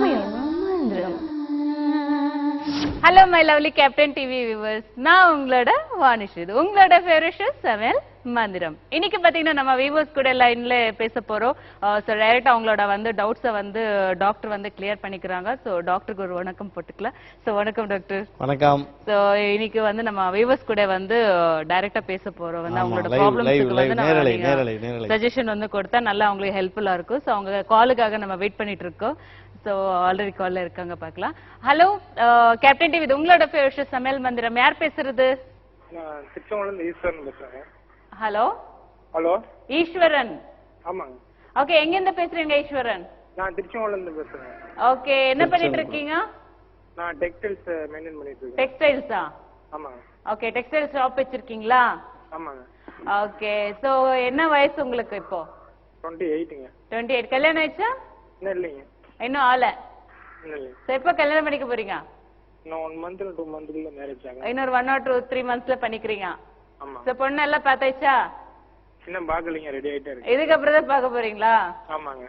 சமையல் மந்திரம். Hello my lovely captain TV viewers, நான் உங்களோட வானிஷ். இது உங்களோட ஃபேவரட் ஷோ சமையல் மந்திரம். இன்னைக்கு பாத்தீங்கன்னா நம்ம வியூவர்ஸ் கூட லைன்ல பேச போறோம். ஸோ டைரக்டா அவங்களோட டவுட்ஸை டாக்டர் கிளியர் பண்ணிக்கிறாங்க. ஸோ டாக்டருக்கு ஒரு வணக்கம் போட்டுக்கலாம். ஸோ வணக்கம் டாக்டர். வணக்கம். ஸோ இன்னைக்கு நம்ம வியூவர்ஸ் கூட டைரக்டா பேச போறோம். அவங்களோட ப்ராப்ளம்ஸ்க்கு சஜஷன் கொடுத்தா நல்லா அவங்களுக்கு ஹெல்ப்ஃபுல்லா இருக்கும். ஸோ அவங்க காலுக்காக நம்ம வெயிட் பண்ணிட்டு இருக்கோம். சோ ஆல்ரெடி கால்ல இருக்காங்க, பார்க்கலாம். ஹலோ கேப்டன் டிவி, இது உங்களோட ஃபேவரட் ஷோ சமையல் மந்திரம். யார் பேசுறது? நான் திருச்செங்கோடுல இருந்து ஈஸ்வரன் பேசுறேன். ஹலோ ஹலோ ஈஸ்வரன். ஆமாங்க. ஓகே, எங்க இருந்து பேசுறீங்க ஈஸ்வரன்? நான் திருச்செங்கோடுல இருந்து பேசுறேன். ஓகே, என்ன பண்ணிட்டு இருக்கீங்க? நான் டெக்ஸ்டைல்ஸ் மெயின்டைன் பண்ணிட்டு இருக்கேன். டெக்ஸ்டைல்ஸா? ஆமாங்க. ஓகே, டெக்ஸ்டைல் ஷாப் வச்சிருக்கீங்களா? ஆமாங்க. ஓகே, சோ என்ன வயசு உங்களுக்கு இப்போ? 28ங்க. 28. கல்யாணம் ஆயிடுச்சா? இல்லைங்க. இன்னும் ஆள? இல்லைங்க. சோ எப்ப கல்யாணம் பண்ணிக்க போறீங்க? நான் 1 month 2 monthக்குள்ள மேரேஜ் ஆகும். இன்னொரு 1 or 3 monthsல பண்ணிக்கிறீங்க. ஆமா. சோ பொண்ணு எல்லாம் பார்த்தாச்சா? இன்னும் பார்க்கலீங்க, ரெடி ஆயிட்டே இருக்கு. இதுக்கு அப்புறம் தான் பார்க்க போறீங்களா? ஆமாங்க.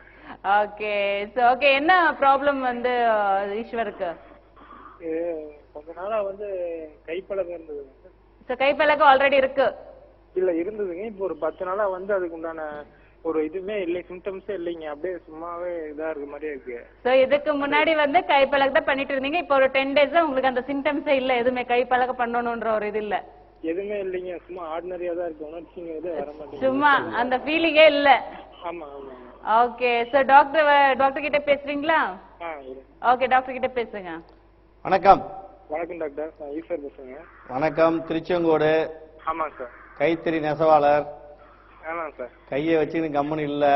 ஓகே, சோ ஓகே, என்ன ப்ராப்ளம் ஈஸ்வருக்கு? கொஞ்ச நாளா கைப்பழக்கம் இருந்தது. சோ கைப்பழக்கம் ஆல்ரெடி இருக்கு? இல்ல இருந்ததுங்க. இப்போ ஒரு 10 நாளா அதுக்கு உண்டான ஒரு இதுமே இல்லை, சிம்டம்ஸே இல்லைங்க. அப்படியே சும்மாவே இதா இருக்க மாதிரியே இருக்கு. சோ இதுக்கு முன்னாடி கைப்பழக்கத்தை பண்ணிட்டு இருந்தீங்க. இப்போ ஒரு 10 days உங்களுக்கு அந்த சிம்டம்ஸே இல்ல? எதுவுமே கைப்பழக்கம் பண்ணணும்ன்ற ஒரு இது இல்ல? எதுவுமே இல்லைங்க, சும்மா ஆர்டினரியா தான் இருக்கு. உணர்ச்சிங்க வர மாட்டேங்குது. சும்மா அந்த ஃபீலிங்கே இல்ல? ஆமா ஆமா. ஓகே, சோ டாக்டர் கிட்ட பேசுறீங்களா? ஓகே, டாக்டர் கிட்ட பேசுங்க. வணக்கம். வணக்கம் டாக்டர், நான் ஈஸ்வர் பேசுறேங்க. வணக்கம். திருச்செங்கோடு. ஆமா சார். கைத்தறி நெசவாளர். ஆமா சார். கையை வச்சுன்னு கம்முன்னு இல்ல.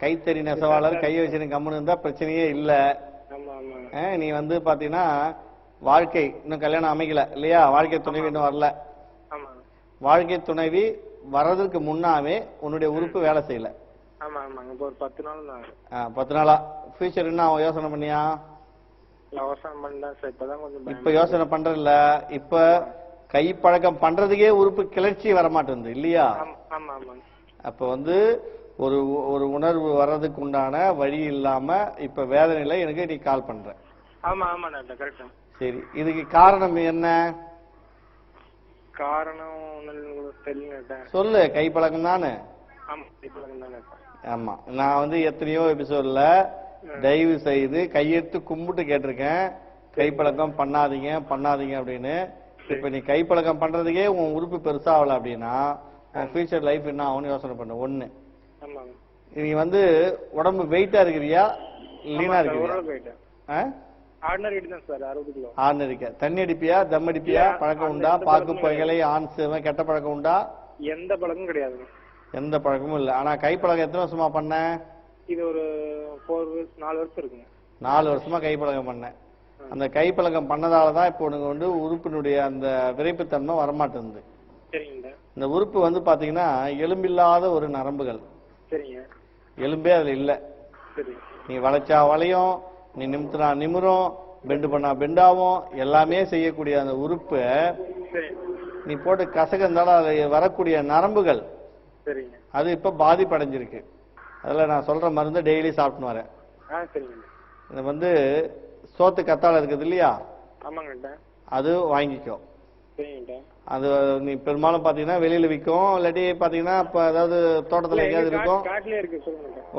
கைத்தறி நெசவாளர் கையை வச்சுன்னு கம்முன்னு இருந்தா பிரச்சனையே இல்ல. ஆமா ஆமா. நீ பாத்தீங்கன்னா வாழ்க்கை இன்னும் கல்யாணம் அமைக்கல இல்லையா? வாழ்க்கை துணைவி இன்னும் வரல. ஆமா. வாழ்க்கை துணைவி வர்றதுக்கு முன்னாவே உன்னுடைய உறுப்பு வேலை செய்யல. ஆமா ஆமாங்க. இப்போ ஒரு 10 நாள் தான். 10 நாளா ஃபியூச்சர் என்ன யோசனை பண்ணியா? யோசனை பண்ணேன் சார். இப்பதான் கொஞ்சம் இப்ப யோசனை பண்றதில்ல. இப்ப கை பழக்கம் பண்றதுக்கே உறுப்பு கிளர்ச்சி வரமாட்டேங்குது இல்லையா? ஆமா ஆமா. அப்ப ஒரு ஒரு உணர்வு வர்றதுக்கு உண்டான வழி இல்லாம இப்ப வேதனையில எனக்கு நீ கால் பண்ற. ஆமா ஆமா டாக்டர், கரெக்ட். சரி, இதுக்கு காரணம் என்ன? காரணம் தெரியல. சொல்லு. கை பழக்கம் தானே? ஆமா, கை பழக்கம் தானே. ஆமா, நான் எத்தனையோ எபிசோட்ல தயவு செய்து கையெடுத்து கும்பிட்டு கேட்டிருக்கேன், கைப்பழக்கம் பண்ணாதீங்க பண்ணாதீங்க அப்படின்னு. இப்ப நீ கைப்பழக்கம் பண்றதுக்கே உன் உறுப்பு பெருசாகல அப்படின்னா உன் ஃபியூச்சர் லைஃப் என்ன ஆகும்னு யோசனை பண்ணு. ஒண்ணு, நீ உடம்பு வெயிட்டா இருக்கிறியா லீனா இருக்கிறியா? ஆர்டினரிக்கா? தண்ணி அடிப்பியா? தம் அடிப்பியா? பழக்கம் உண்டா? பாக்கு புகையிலை ஆன்ஸ் கெட்ட பழக்கம் உண்டா? எந்த பழக்கமும் கிடையாது. எந்த பழக்கமும் இல்ல. ஆனா கைப்பழக்கம் எத்தனை வருஷமா பண்ண? இது ஒரு 4 வருஷம் இருக்குங்க. 4 வருஷமா கைப்பழக்கம் பண்ண. அந்த கைப்பழக்கம் பண்ணதாலதான் இப்போ உனக்கு உறுப்பினுடைய அந்த விரைப்புத்தன்மை வரமாட்டேங்குது. இந்த உறுப்பு பாத்தீங்கன்னா எலும்பில்லாத ஒரு நரம்புகள். எலும்பே அதுல இல்ல. நீ வளைச்சா வளையும், நீ நிமித்தினா நிமிரும், பெண்டு பண்ணா பெண்டாவும், எல்லாமே செய்யக்கூடிய அந்த உறுப்பு நீ போட்டு கசகந்தாலும் அதுல வரக்கூடிய நரம்புகள் அது இப்ப பாதிப்படைஞ்சிருக்கு. அதில் நான் சொல்ற மருந்து டெய்லி சாப்பிட்டு வரேன். இது சோத்து கத்தாழை இருக்குது இல்லையா? அது வாங்கிக்கோ. அது நீ பெரும்பாலும் பாத்தீங்கன்னா வெளியில விற்கும், இல்லாட்டி பாத்தீங்கன்னா இப்ப அதாவது தோட்டத்துல எங்கேயாவது இருக்கும்.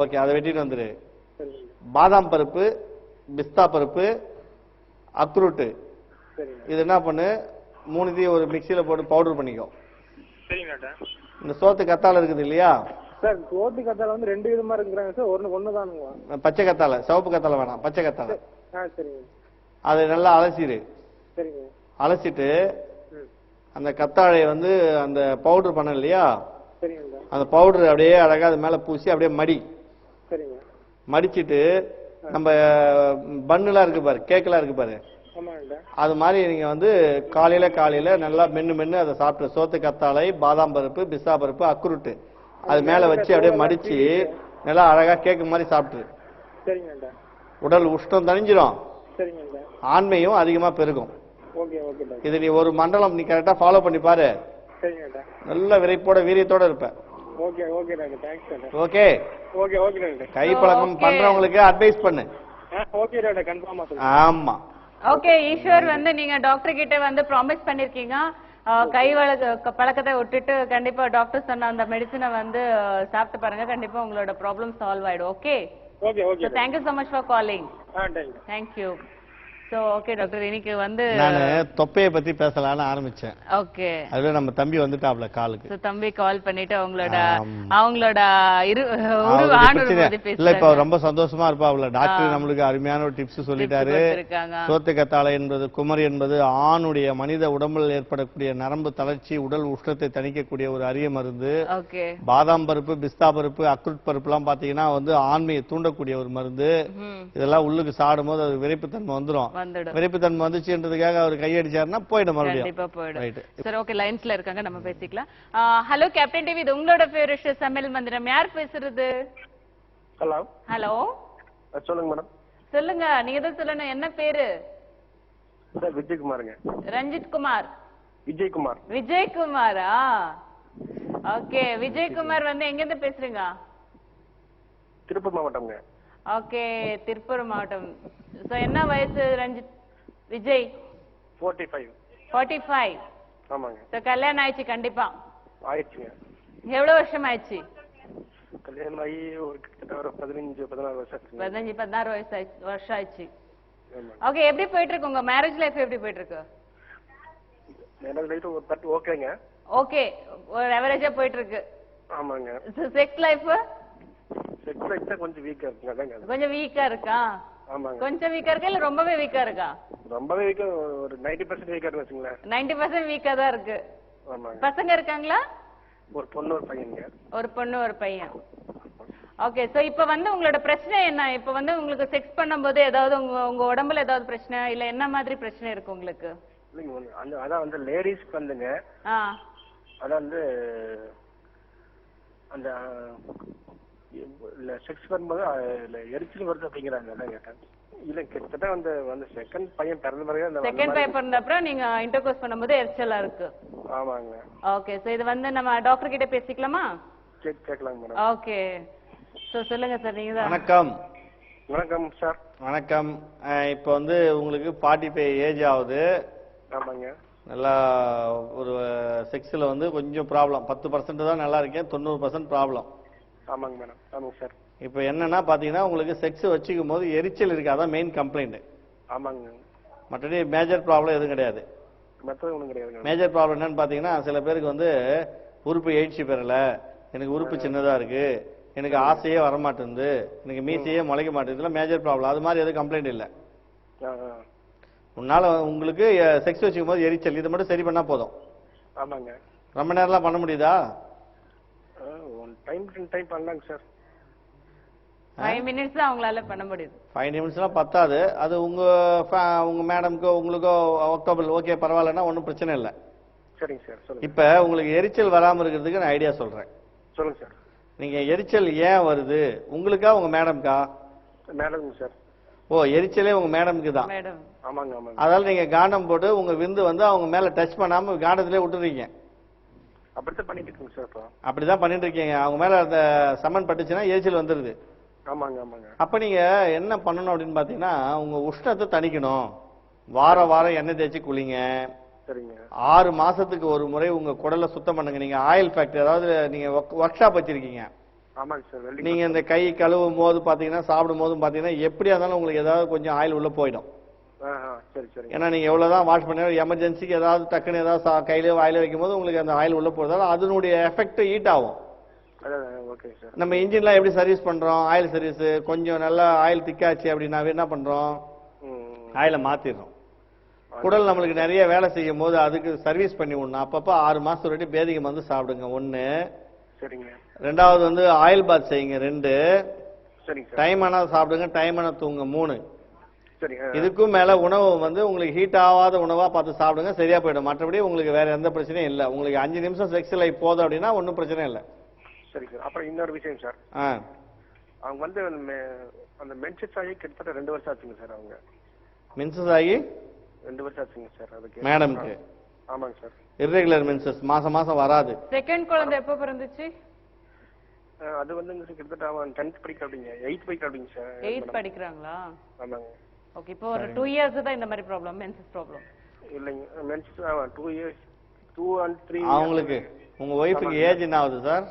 ஓகே, அதை வெட்டிட்டு வந்துரு. பாதாம் பருப்பு, பிஸ்தா பருப்பு, அக்ரூட்டு, இது என்ன பண்ணு, 3த்தையும் ஒரு மிக்சியில போட்டு பவுடர் பண்ணிக்கோ. இந்த சோத்து கத்தாழை இருக்குது இல்லையா? சார், சோத்து கத்தாழை 2 விதமா இருக்குறாங்க சார். ஒண்ணுதானுங்க. பச்சை கத்தாழை, சிவப்பு கத்தாழை வேணாம், பச்சை கத்தாழை. அதை நல்லா அலசிடு. அலசிட்டு அந்த கத்தாழையை அந்த பவுடர் பண்ண இல்லையா, அந்த பவுடர் அப்படியே அழகா அது மேல பூசி அப்படியே மடிச்சிட்டு நம்ம பன்னுலாம் இருக்கு பாரு, கேக்கெல்லாம் இருக்கு பாரு, அது மாதிரி நீங்க காலையில நல்லா மென்னு அதை சாப்பிட்டு, சோத்து கத்தாழை, பாதாம் பருப்பு, பிஸ்தா பருப்பு, அக்ரூட்டு அது மேல வச்சு அப்படியே மடிச்சு நல்லா அழகா கேக்கு மாதிரி சாப்பிட்டு உடல் உஷ்ணம் தணிஞ்சிடும், ஆண்மையும் அதிகமா பெருகும். இது நீ ஒரு மண்டலம் நீ கரெக்டா ஃபாலோ பண்ணி பாரு, நல்ல விரைப்போட வீரியத்தோட இருப்ப. ஓகே, கைப்பழக்கம் பண்றவங்களுக்கு அட்வைஸ் பண்ணு. ஓகே டாக்டர் கன்ஃபார்மா சொல்லுங்க. ஆமா. ஓகே ஈஸ்வர் வந்து நீங்க டாக்டர் கிட்ட வந்து ப்ராமிஸ் பண்ணிருக்கீங்க கை பழக்கத்தை விட்டுட்டு கண்டிப்பா டாக்டர் சொன்ன அந்த மெடிசினை வந்து சாப்பிட்டு பாருங்க, கண்டிப்பா உங்களோட ப்ராப்ளம் சால்வ் ஆயிடும். Okay okay okay. Thank you so much for calling. Thank you. So okay doctor, இன்னைக்கு வந்து நான் தொப்பையை பத்தி பேசலாம்னு ஆரம்பிச்சேன். ஓகே அதுல நம்ம தம்பி வந்துட்டாப்ல காலுக்கு. சோ தம்பி கால் பண்ணிட்டு அவங்களோட இல்ல இப்ப ரொம்ப சந்தோஷமா இருப்பாப்ல. டாக்டர் நம்மளுக்கு அருமையான ஒரு டிப்ஸ் சொல்லிட்டாரு. சோத்துக்கத்தாழை என்பது குமரி என்பது ஆணுடைய மனித உடம்பில் ஏற்படக்கூடிய நரம்பு தளர்ச்சி, உடல் உஷ்ணத்தை தணிக்கக்கூடிய ஒரு அரிய மருந்து. பாதாம் பருப்பு, பிஸ்தா பருப்பு, அக்ரூட் பருப்பு எல்லாம் பாத்தீங்கன்னா வந்து ஆண்மையை தூண்டக்கூடிய ஒரு மருந்து. இதெல்லாம் உள்ளுக்கு சாடும் போது அது விரைப்புத்தன்மை வந்துடும். விரைப்புத்தன்மை வந்துச்சுன்றதுக்காக அவர் கையடிச்சாருன்னா போயிடும் மறுபடியும். சரி ஓகே, லைன்ஸ்ல இருக்காங்க, நம்ம பேசிக்கலாம். ஹலோ கேப்டன் டிவி, இது உங்களோட ஃபேவரட் சமையல் மந்திரம். யார் பேசுறது? ஹலோ ஹலோ சொல்லுங்க மேடம். சொல்லுங்க, நீங்க தான் சொல்லணும். என்ன பேரு? விஜயகுமாருங்க. ரஞ்சித் குமார். விஜயகுமார். விஜயகுமாரா? ஓகே விஜயகுமார் வந்து எங்க இருந்து பேசுறீங்க? திருப்பூர் மாவட்டம்ங்க. ஓகே திருப்பூர் மாவட்டம். சோ என்ன வயசு ரஞ்சித்? விஜய் 45. 45. ஆமாங்க. சோ கல்யாணம் ஆயிடுச்சு? கண்டிப்பா ஆயிடுச்சுங்க. எவ்வளவு வருஷம் ஆயிடுச்சு? கல்யாணம் ஆகி ஒரு கிட்டத்தட்ட ஒரு 15-16 வருஷம் ஆச்சு. 15-16 வருஷம் ஆயிடுச்சு. ஓகே, எப்படி போயிட்டு இருக்கு உங்க மேரேஜ் லைஃப்? எப்படி போயிட்டு இருக்கு? மேரேஜ் லைஃப் ஒரு பட் ஓகேங்க. ஓகே, ஒரு எவரேஜா போயிட்டு இருக்கு. ஆமாங்க. Sex life? செக்ஸ் லைஃப் தான் கொஞ்சம் வீக்கா இருக்குங்க. அதாங்க. கொஞ்சம் வீக்கா இருக்கா? ஆமாங்க. கொஞ்சம் வீக்கா இருக்கா இல்ல ரொம்பவே வீக்கா இருக்கா? ரொம்பவே வீக்கா, ஒரு 90% வீக்கா இருக்கு வச்சுங்களா. 90% வீக்கா தான் இருக்கு. ஆமாங்க. பசங்க இருக்காங்களா? ஒரு பொண்ணு ஒரு பையனுங்க. ஒரு பொண்ணு ஒரு பையன். ஓகே, சோ இப்போ வந்து உங்களோட பிரச்சனை என்ன? இப்போ வந்து உங்களுக்கு செக்ஸ் பண்ணும்போது ஏதாவது உங்க உடம்புல ஏதாவது பிரச்சனை இல்ல என்ன மாதிரி பிரச்சனை இருக்கு உங்களுக்கு? இல்லைங்க, அதான் வந்து லேடிஸ்க்கு வந்துங்க. அதான் வந்து அந்த செக்ஸ் பண்ணும்போது எரிச்சல் வருது அப்படிங்கிறாங்க. அதான் கேட்டேன். இல்ல கிட்டத்தட்ட வந்து செகண்ட் பையன் பிறந்த பிறகு அந்த செகண்ட் பையன் பிறந்த அப்புறம் நீங்க இன்டர்கோர்ஸ் பண்ணும்போது எரிச்சலா இருக்கு. ஆமாங்க. ஓகே, சோ இது வந்து நம்ம டாக்டர் கிட்ட பேசிக்கலாமா? கேட்கலாங்க மேடம். ஓகே, சோ சொல்லுங்க சார். நீங்க தான். வணக்கம். வணக்கம் சார். வணக்கம். இப்போ வந்து உங்களுக்கு 45 ஏஜ் ஆகுது. ஆமாங்க. நல்லா ஒரு செக்ஸ்ல வந்து கொஞ்சம் ப்ராப்ளம். 10% தான் நல்லா இருக்கேன், 90% ப்ராப்ளம். ஆமாங்க மேடம். ஆமாங்க சார். இப்போ என்னன்னா பாத்தீங்கன்னா உங்களுக்கு செக்ஸ் வச்சுக்கும் போது எரிச்சல் இருக்கு, அதான் மெயின் கம்ப்ளைண்ட். ஆமாங்க. மற்றபடி மேஜர் ப்ராப்ளம் எதுவும் கிடையாது. மற்றது ஒன்றும் கிடையாது. மேஜர் ப்ராப்ளம் என்னன்னு பாத்தீங்கன்னா சில பேருக்கு வந்து உறுப்பு எழுச்சி பெறல, எனக்கு உறுப்பு சின்னதா இருக்கு, எனக்கு ஆசையே வரமாட்டேங்குது, எனக்கு மீசையே முளைக்க மாட்டேங்குது, மேஜர் ப்ராப்ளம். அது மாதிரி எதுவும் கம்ப்ளைண்ட் இல்லை. உன்னால உங்களுக்கு செக்ஸ் வச்சுக்கும் போது எரிச்சல், இதை மட்டும் சரி பண்ணா போதும். ஆமாங்க. ரொம்ப நேரம்லாம் பண்ண முடியுதா? டைம் பண்ணலாங்க சார். 5 மினிட்ஸ் தான் அவங்களால பண்ண முடியுது. 5 நிமிஷம்லாம் பத்தாது. அது உங்க மேடம்க்கோ உங்களுக்கோ அக்டோபர் ஓகே பரவாயில்லன்னா ஒன்றும் பிரச்சனை இல்லை. சரிங்க சார். சொல்லுங்க. இப்ப உங்களுக்கு எரிச்சல் வராம இருக்கிறதுக்கு நான் ஐடியா சொல்றேன். சொல்லுங்க சார். நீங்க எரிச்சல் ஏன் வருது, உங்களுக்கா உங்க மேடம்க்கா? Madam sir. ஓ, எரிச்சலே உங்க மேடம்க்கு தான். மேடம். ஆமாங்க ஆமாங்க. அதால நீங்க காண்டம் போட்டு உங்க விந்து வந்து அவங்க மேல டச் பண்ணாம காண்டத்திலே விட்டுறீங்க. அப்படித்தான் பண்ணிட்டு இருக்கீங்க சார். இப்போ அப்படிதான் பண்ணிட்டு இருக்கீங்க. அவங்க மேல அந்த சமன் பட்டுச்சுன்னா எரிச்சல் வந்துருது. ஆமாங்க ஆமாங்க. அப்ப நீங்க என்ன பண்ணணும் அப்படின்னு பாத்தீங்கன்னா உங்க உஷ்ணத்தை தணிக்கணும். வாரம் வாரம் எண்ணெய் தேய்ச்சி குளிங்க. சரிங்க. 6 மாசத்துக்கு ஒரு முறை உங்க குடலை சுத்தம் பண்ணுங்க. நீங்க ஆயில் ஃபேக்டரி, அதாவது நீங்க ஒர்க் ஷாப் வச்சிருக்கீங்க. ஆமாங்க சார். நீங்க இந்த கை கழுவும் போது பாத்தீங்கன்னா சாப்பிடும் போதும் பாத்தீங்கன்னா எப்படியா இருந்தாலும் உங்களுக்கு ஏதாவது கொஞ்சம் ஆயில் உள்ள போயிடும். சரி சரி. ஏன்னா நீங்க எவ்வளவுதான் வாஷ் பண்ண எமர்ஜென்சிக்கு ஏதாவது டக்குன்னு ஏதாவது கையில வாயில வைக்கும் போது உங்களுக்கு அந்த ஆயில் உள்ள போறதால அதனுடைய எஃபெக்ட் ஹீட் ஆகும். நம்ம இன்ஜின்லாம் எப்படி சர்வீஸ் பண்றோம், ஆயில் சர்வீஸ், கொஞ்சம் நல்லா ஆயில் திக்காச்சு அப்படின்னா என்ன பண்றோம், ஆயில மாத்திடுறோம். குடல் நம்மளுக்கு நிறைய வேலை செய்யும் போது அதுக்கு சர்வீஸ் பண்ணி விடணும். அப்பப்ப 6 மாசம் ஒரு பேதிக்கு வந்து சாப்பிடுங்க 1. சரிங்க. 2வது வந்து ஆயில் பாத் செய்யுங்க 2. சரிங்க. டைம் ஆனா சாப்பிடுங்க, டைம் ஆனா தூங்க 3. சரிங்க. இதுக்கும் மேல உணவு வந்து உங்களுக்கு ஹீட் ஆகாத உணவா பார்த்து சாப்பிடுங்க, சரியா போயிடும். மற்றபடி உங்களுக்கு வேற எந்த பிரச்சனையும் இல்லை. உங்களுக்கு 5 நிமிஷம் செக்ஸ் லைஃப் போதும் அப்படின்னா ஒன்றும் பிரச்சனை இல்லை. சரி சார். அப்புறம் இன்னொரு விஷயம் சார். அவங்க வந்து அந்த மென்சஸ் ஆகி கிட்டத்தட்ட 2 வருஷம் ஆச்சுங்க சார். அவங்க மென்சஸ் ஆகி 2 வருஷம் ஆச்சுங்க சார். அதுக்கு மேடம்க்கு. ஆமாங்க சார். இர்ரெகுலர் மென்சஸ் மாசம் மாசம் வராது. செகண்ட் குழந்தை எப்போ பிறந்துச்சு? அது வந்துங்க சார் கிட்டத்தட்ட அவன் 10th படிக்கிறாங்க, 8th படிக்கிறாங்க சார். 8th படிக்கிறாங்களா? ஆமாங்க. ஓகே, இப்போ ஒரு 2 இயர்ஸ் தான் இந்த மாதிரி ப்ராப்ளம், மென்சஸ் ப்ராப்ளம். இல்லைங்க, மென்சஸ் 2 இயர்ஸ் 2 and 3. அவங்களுக்கு உங்க ஒய்ஃபுக்கு ஏஜ் என்ன ஆகுது சார்?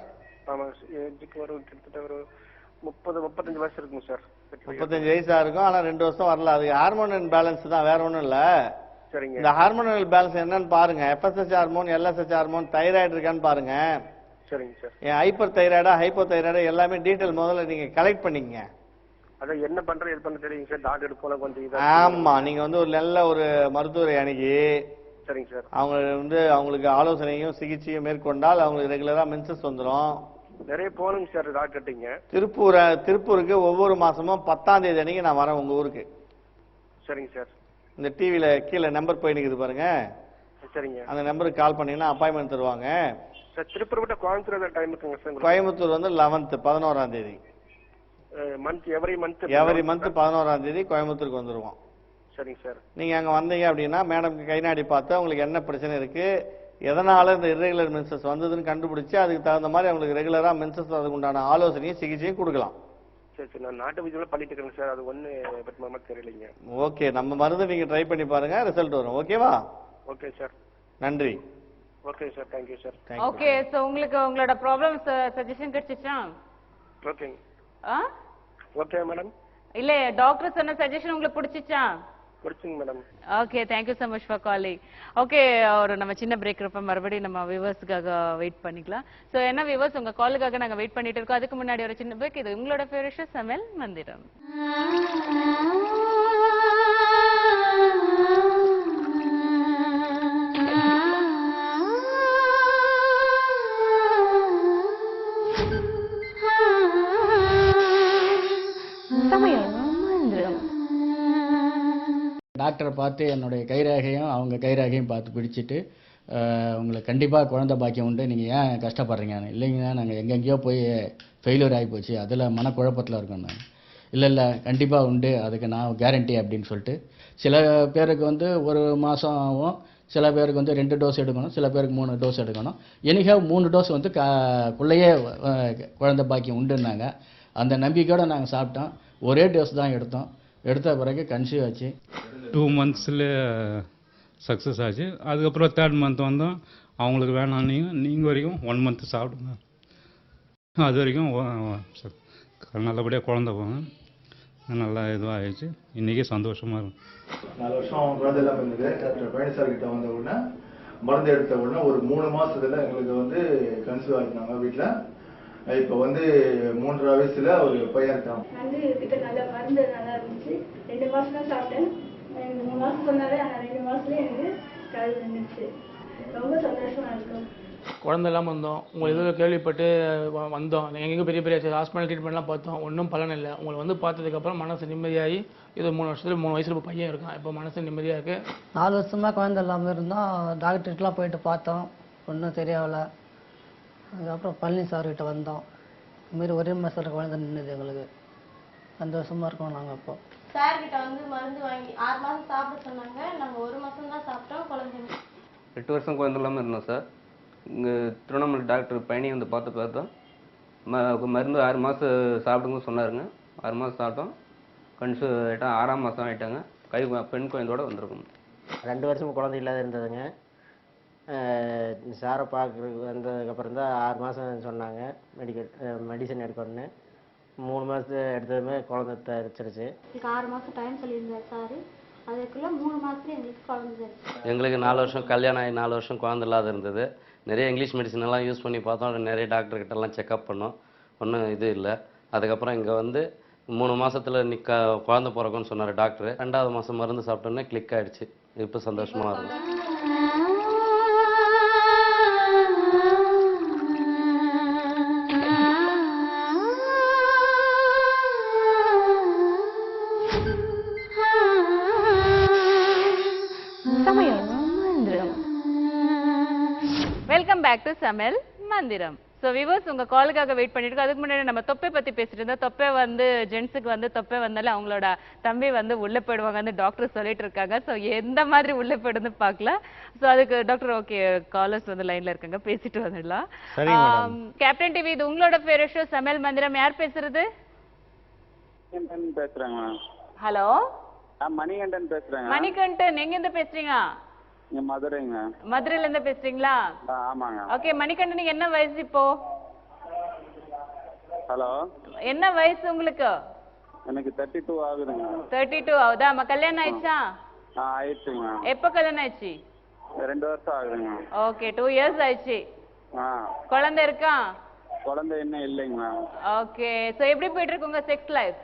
ஆமாங்க, ஏஜுக்கு ஒரு கிட்டத்தட்ட ஒரு 35 வயசு இருக்குங்க சார். 35 வயசா இருக்கும். ஆனா 2 வருஷம் வரல. அது ஹார்மோனல் பேலன்ஸ் தான், வேற ஒண்ணும் இல்ல. சரிங்க. இந்த ஹார்மோனல் பேலன்ஸ் என்னன்னு பாருங்க. எஃப்எஸ்ஹெச் ஹார்மோன், எல்எஸ்ஹெச் ஹார்மோன், தைராய்டு இருக்கான்னு பாருங்க. சரிங்க சார். ஹைப்பர் தைராய்டா ஹைப்போ தைராய்டா எல்லாமே டீடைல் முதல்ல நீங்க கலெக்ட் பண்ணிக்கங்க. அத என்ன பண்றது எது பண்ண தெரியுங்க சார். டாக்டர் போல கொஞ்சம் ஆமா, நீங்க வந்து ஒரு நல்ல ஒரு மருத்துவரை அணுகி சரிங்க சார் அவங்க வந்து அவங்களுக்கு ஆலோசனையும் சிகிச்சையும் மேற்கொண்டால் அவங்களுக்கு ரெகுலரா மென்சஸ் வந்துடும். நிறைய போனுங்க சார் டாக்டர்ட்டீங்க. திருப்பூருக்கு ஒவ்வொரு மாசமும் 10ஆம் தேதி அன்னைக்கு நான் வரேன் உங்க ஊருக்கு. சரிங்க சார். இந்த டிவில கீழே நம்பர் போய் நிக்குது பாருங்க. சரிங்க. அந்த நம்பருக்கு கால் பண்ணீங்கன்னா அப்பாயின்மெண்ட் தருவாங்க. சார் திருப்பூர் விட்டு கோயம்புத்தூர் டைம் இருக்குங்க சார். கோயம்புத்தூர் வந்து 11ஆம் தேதி. மந்த் எவரி மந்த் 11ஆம் தேதி கோயம்புத்தூருக்கு வந்துருவோம். சரிங்க சார். நீங்க அங்க வந்தீங்க அப்படின்னா மேடம்க்கு கை நாடி பார்த்து உங்களுக்கு என்ன பிரச்சனை இருக்கு, எதனால இந்த இர்ரெகுலர் மென்சஸ் வந்ததுன்னு கண்டுபிடிச்சு அதுக்கு தகுந்த மாதிரி அவங்களுக்கு ரெகுலரா மென்சஸ் அதுக்கு உண்டான ஆலோசனையும் சிகிச்சையும் கொடுக்கலாம். சரி சரி, நான் நாட்டு வைத்தியம் பண்ணிட்டு இருக்கேன் சார். அது ஒண்ணு பத்தி தெரியலைங்க. ஓகே, நம்ம மருந்து நீங்க ட்ரை பண்ணி பாருங்க, ரிசல்ட் வரும். ஓகேவா? Okay sir. நன்றி. Okay sir, thank you sir. Okay, so உங்களுக்கு உங்களோட ப்ராப்ளம் சஜஷன் கிடைச்சிச்சா? ஓகேங்க. Okay madam. இல்ல, டாக்டர் சொன்ன சஜஷன் உங்களுக்கு பிடிச்சிச்சா? பிடிச்சுங்க madam. Okay, thank you so much for calling. Okay, ஒரு நம்ம சின்ன பிரேக் இருப்ப மறுபடியும் நம்ம வியூவர்ஸ்க்காக வெயிட் பண்ணிக்கலாம். சோ என்ன வியூவர்ஸ், உங்க காலுக்காக நாங்க வெயிட் பண்ணிட்டு இருக்கோம். அதுக்கு முன்னாடி ஒரு சின்ன பிரேக். இது உங்களோட ஃபேவரட் ஷோ சமையல் மந்திரம். டாக்டரை பார்த்து என்னுடைய கைரேகையும் அவங்க கைரேகையும் பார்த்து பிடிச்சிட்டு உங்களுக்கு கண்டிப்பாக குழந்தை பாக்கியம் உண்டு, நீங்கள் ஏன் கஷ்டப்படுறீங்க? இல்லைங்க, நாங்கள் எங்கெங்கேயோ போய் ஃபெயிலியர் ஆகி போச்சு, அதில் மனக்குழப்பத்தில் இருக்கோம். நான் இல்லை கண்டிப்பாக உண்டு, அதுக்கு நான் கேரண்டி அப்படின்னு சொல்லிட்டு சில பேருக்கு வந்து ஒரு மாதம் ஆகும், சில பேருக்கு வந்து 2 டோஸ் எடுக்கணும், சில பேருக்கு 3 டோஸ் எடுக்கணும். எனிஹவ் 3 டோஸ் வந்து குள்ளையே குழந்தை பாக்கியம் உண்டுன்னாங்க. அந்த நம்பிக்கையோடு நாங்கள் சாப்பிட்டோம். ஒரே டோஸ் தான் எடுத்தோம். எடுத்த பிறகு கன்சீவ் ஆச்சு. 2 monthsல சக்ஸஸ் ஆச்சு. அதுக்கப்புறம் 3rd month வந்தோம். அவங்களுக்கு வேணாம், நீங்கள் வரைக்கும் 1 month சாப்பிடுங்க. அது வரைக்கும் நல்லபடியாக குழந்தை போங்க. நல்லா இதுவாக ஆயிடுச்சு. இன்றைக்கி சந்தோஷமாக இருக்கும். 4 வருஷம் குழந்தை இல்லாமல் இருந்தது. டாக்டர் பழனிசாமி கிட்ட வந்த உடனே மருந்து எடுத்த உடனே ஒரு 3 மாசத்துல எங்களுக்கு வந்து கன்சீவ் ஆகிருந்தாங்க வீட்டில். இப்போ வந்து 3.5 வயசுல ஒரு பையன் இருக்கான். வந்து கிட்ட நல்ல மருந்து நல்லா இருந்துச்சு. 2 மாசம் தான் சாப்பிட்டேன். 3 மாசம் சொன்னாலே ஆனால் 2 மாசத்துலேயே எனக்கு கழுவு இருந்துச்சு. ரொம்ப சந்தோஷமா இருக்கும். குழந்தை இல்லாமல் இருந்தோம். உங்களை இதில் கேள்விப்பட்டு வந்தோம். எங்கெங்கே பெரிய பெரிய ஹாஸ்பிட்டல் ட்ரீட்மெண்ட்லாம் பார்த்தோம். ஒன்றும் பலன் இல்லை. உங்களை வந்து பார்த்ததுக்கப்புறம் மனசு நிம்மதியாகி இது 3 வருஷத்துல 3 வயசுல பையன் இருக்கான். இப்போ மனசு நிம்மதியாக இருக்குது. 4 வருஷமா குழந்தை இல்லாமல் இருந்தோம். டாக்டர்கிட்டலாம் போயிட்டு பார்த்தோம், ஒன்றும் சரியாகல. அதுக்கப்புறம் பழனி சார்கிட்ட வந்தோம். இதுமாரி ஒரே மாதத்தில் குழந்தை நின்றுது. எங்களுக்கு சந்தோஷமாக இருக்கோம். நாங்கள் இப்போ சார்கிட்ட வந்து மருந்து வாங்கி 6 மாதம் சாப்பிட சொன்னாங்க. நாங்கள் 1 மாதம் தான் சாப்பிட்டோம். குழந்தை 8 வருஷம் குழந்தை இல்லாமல் இருந்தோம் சார். இங்கே திருவண்ணாமலை டாக்டர் பழனி வந்து பார்த்தோம். மருந்து 6 மாதம் சாப்பிடுங்க சொன்னாருங்க. 6 மாதம் சாப்பிட்டோம். கன்சீவ் ஆகிட்டோம். 6ஆம் மாதம் ஆகிட்டாங்க. பெண் குழந்தையோடு வந்திருக்கோம். 2 வருஷம் குழந்தை இல்லாத இருந்ததுங்க. சாரை பார்க்குறதுக்கு வந்ததுக்கப்புறம் தான் 6 மாதம் சொன்னாங்க மெடிசன் எடுக்கணுன்னு. 3 மாதத்து எடுத்ததுமே குழந்தை தெரிச்சிருச்சு. 6 மாதம் டைம் சொல்லியிருந்தார் சார். அதுக்குள்ளே 3 மாதத்துல எங்களுக்கு குழந்தை தெரிச்சு. எங்களுக்கு 4 வருஷம் கல்யாணம் ஆகி 4 வருஷம் குழந்தை இல்லாத இருந்தது. நிறைய இங்கிலீஷ் மெடிசன் எல்லாம் யூஸ் பண்ணி பார்த்தோம். நிறைய டாக்டர்கிட்டலாம் செக்அப் பண்ணோம். ஒன்றும் இது இல்லை. அதுக்கப்புறம் இங்கே வந்து 3 மாதத்தில் குழந்தை பிறக்கும்னு சொன்னார் டாக்டர். 2வது மாதம் மருந்து சாப்பிட்டோன்னே கிளிக் ஆகிடுச்சு. இப்போ சந்தோஷமாக இருக்கும். வெல்கம் பேக் டு சமையல் மந்திரம். ஸோ விவர்ஸ் உங்க காலுக்காக வெயிட் பண்ணிட்டு இருக்கோம். அதுக்கு முன்னாடி நம்ம தொப்பை பத்தி பேசிட்டு இருந்தோம். தொப்பை வந்து ஜென்ஸுக்கு வந்து தொப்பை வந்தாலே அவங்களோட தம்பி வந்து உள்ள போயிடுவாங்க வந்து டாக்டர் சொல்லிட்டு இருக்காங்க. ஸோ எந்த மாதிரி உள்ள போயிடுன்னு பார்க்கலாம். ஸோ அதுக்கு டாக்டர் ஓகே காலர்ஸ் வந்து லைன்ல இருக்காங்க, பேசிட்டு வந்துடலாம். கேப்டன் டிவி இது உங்களோட ஃபேவரட் ஷோ சமையல் மந்திரம். யார் பேசுறது? பேசுறேங்க. ஹலோ மணிகண்டன் பேசுறேங்க. மணிகண்டன் எங்க இருந்து பேசுறீங்க? மதுரைங்க. மதுரையில இருந்து பேசுறீங்களா? ஆமாங்க. ஓகே மணிகண்டனுக்கு என்ன வயசு இப்போ? ஹலோ என்ன வயசு உங்களுக்கு? எனக்கு 32 ஆகுதுங்க. 32 ஆகுதா? கல்யாணம் ஆயிடுச்சா? ஆயிடுச்சுங்க. எப்போ கல்யாணம் ஆயிடுச்சு? 2 வருஷம் ஆகுதுங்க. ஓகே 2 இயர்ஸ் ஆயிடுச்சு. குழந்தை இருக்கா? குழந்தை இன்னும் இல்லைங்க. ஓகே சோ எப்படி போயிட்டு இருக்கு உங்க செக்ஸ் லைஃப்?